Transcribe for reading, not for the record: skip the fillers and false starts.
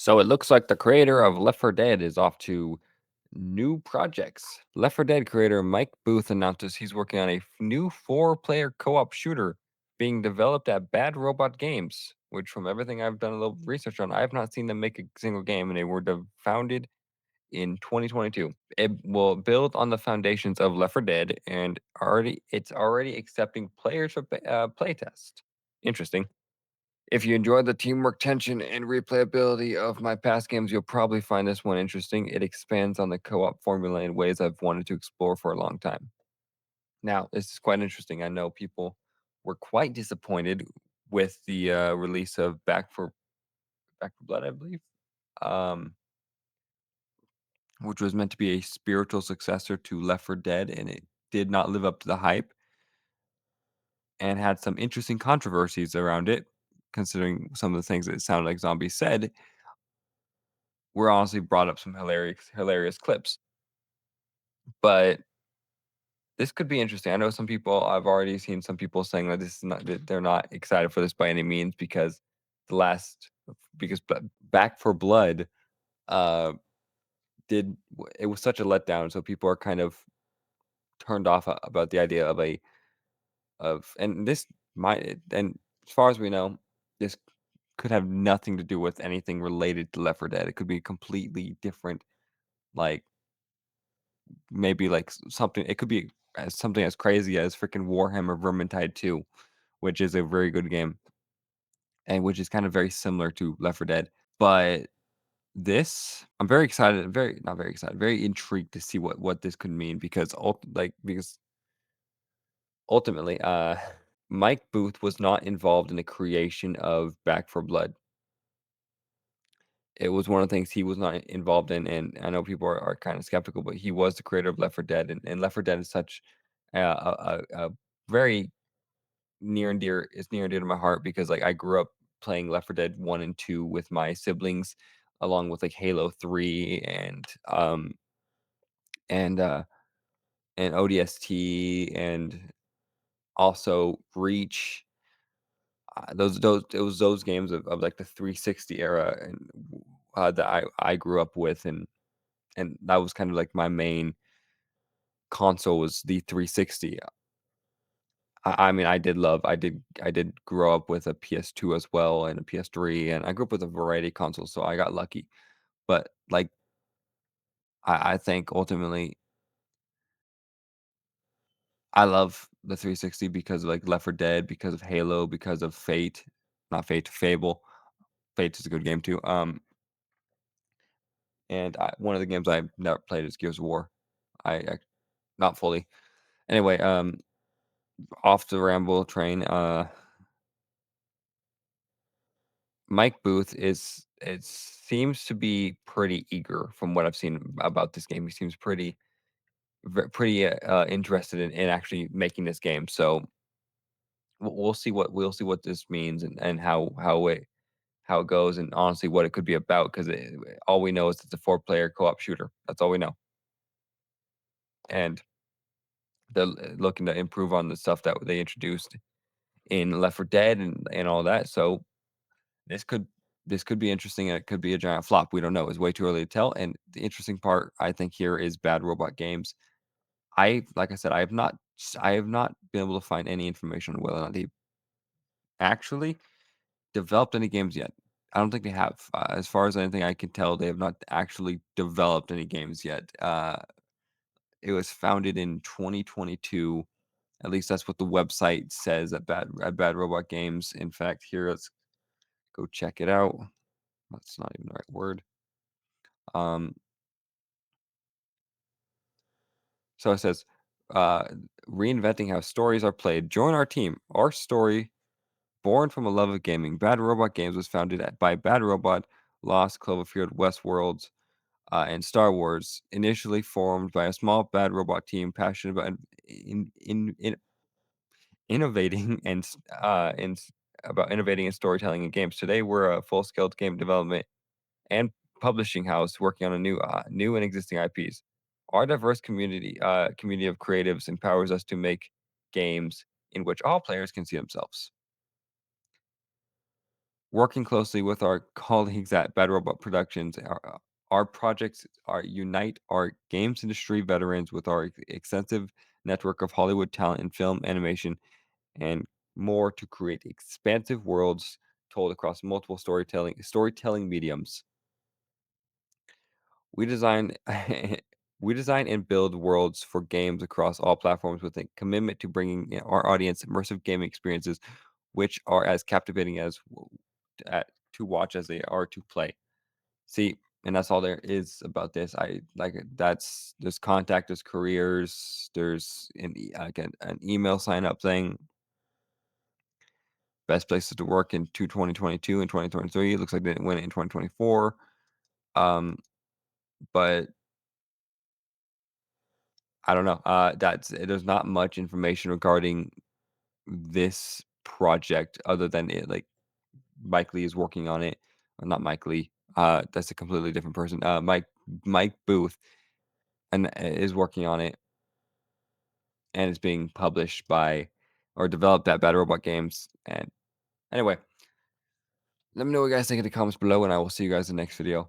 So it looks like the creator of Left 4 Dead is off to new projects. Left 4 Dead creator Mike Booth announces he's working on a new four-player co-op shooter being developed at Bad Robot Games, which from everything I've done a little research on, I have not seen them make a single game, and they were founded in 2022. It will build on the foundations of Left 4 Dead, and it's already accepting players for playtest. Interesting. If you enjoy the teamwork tension and replayability of my past games, you'll probably find this one interesting. It expands on the co-op formula in ways I've wanted to explore for a long time. Now, this is quite interesting. I know people were quite disappointed with the release of Back for Blood, I believe, um, which was meant to be a spiritual successor to Left 4 Dead, and it did not live up to the hype and had some interesting controversies around it, considering some of the things that it sounded like zombies said were honestly brought up some hilarious clips. But this could be interesting. I know some people I've already seen some people saying that this is not that they're not excited for this by any means because the last because Back for Blood uh it was such a letdown, so people are kind of turned off about the idea of a of and this might and as far as we know, this could have nothing to do with anything related to Left 4 Dead. It could be completely different, like maybe like something it could be as something as crazy as freaking Warhammer Vermintide 2, which is a very good game and which is kind of very similar to Left 4 Dead. But this, I'm very excited, very not very excited, very intrigued to see what this could mean because because ultimately, Mike Booth was not involved in the creation of Back for Blood. It was one of the things he was not involved in, and I know people are kind of skeptical, but he was the creator of Left 4 Dead, and Left 4 Dead is such a very near and dear to my heart because like I grew up playing Left 4 Dead 1 and 2 with my siblings, along with like Halo 3 and uh and ODST and also Reach. Those it was those games of like the 360 era and that I grew up with and that was kind of like my main console was the 360. I mean, I did grow up with a PS2 as well and a PS3, and I grew up with a variety of consoles, so I got lucky. But, like, I think ultimately I love the 360 because of, like, Left 4 Dead, because of Halo, because of Fate. Not Fate, Fable. Fate is a good game too, and one of the games I've never played is Gears of War. I not fully. Anyway, off the ramble train, Mike Booth is it seems to be pretty eager from what I've seen about this game. He seems pretty interested in actually making this game. So we'll see what this means and how it goes and honestly what it could be about because all we know is it's a four-player co-op shooter. That's all we know, and they're looking to improve on the stuff that they introduced in Left 4 Dead and all that. So This could this could be interesting, and it could be a giant flop. We don't know. It's way too early to tell. And the interesting part, I think, here is Bad Robot Games. Like I said, I have not been able to find any information on whether or not they actually developed any games yet. I don't think they have. As far as anything I can tell, they have not actually developed any games yet. It was founded in 2022. At least that's what the website says at Bad Robot Games. In fact, here let's go check it out. That's not even the right word. Um, So it says, uh, reinventing how stories are played. Join our team. Our story, born from a love of gaming. Bad Robot Games was founded by Bad Robot, Lost, Cloverfield, Westworlds, and Star Wars. Initially formed by a small Bad Robot team passionate about in innovating about innovating in storytelling in games. Today, we're a full-scale game development and publishing house working on a new and existing IPs. Our diverse community of creatives empowers us to make games in which all players can see themselves. Working closely with our colleagues at Bad Robot Productions, our projects are unite our games industry veterans with our extensive network of Hollywood talent in film, animation, and more to create expansive worlds told across multiple storytelling mediums. We design we design and build worlds for games across all platforms with a commitment to bringing our audience immersive gaming experiences, which are as captivating as to watch as they are to play. See, and that's all there is about this. I like that's there's contact, there's careers, there's again an email sign up thing. Best places to work in 2022 and 2023. It looks like they didn't win it in 2024. Um, but I don't know. There's not much information regarding this project other than it like Mike Lee is working on it. Not Mike Lee. That's a completely different person. Mike Booth and is working on it and it's being published by or developed at Bad Robot Games. And anyway, let me know what you guys think in the comments below, and I will see you guys in the next video.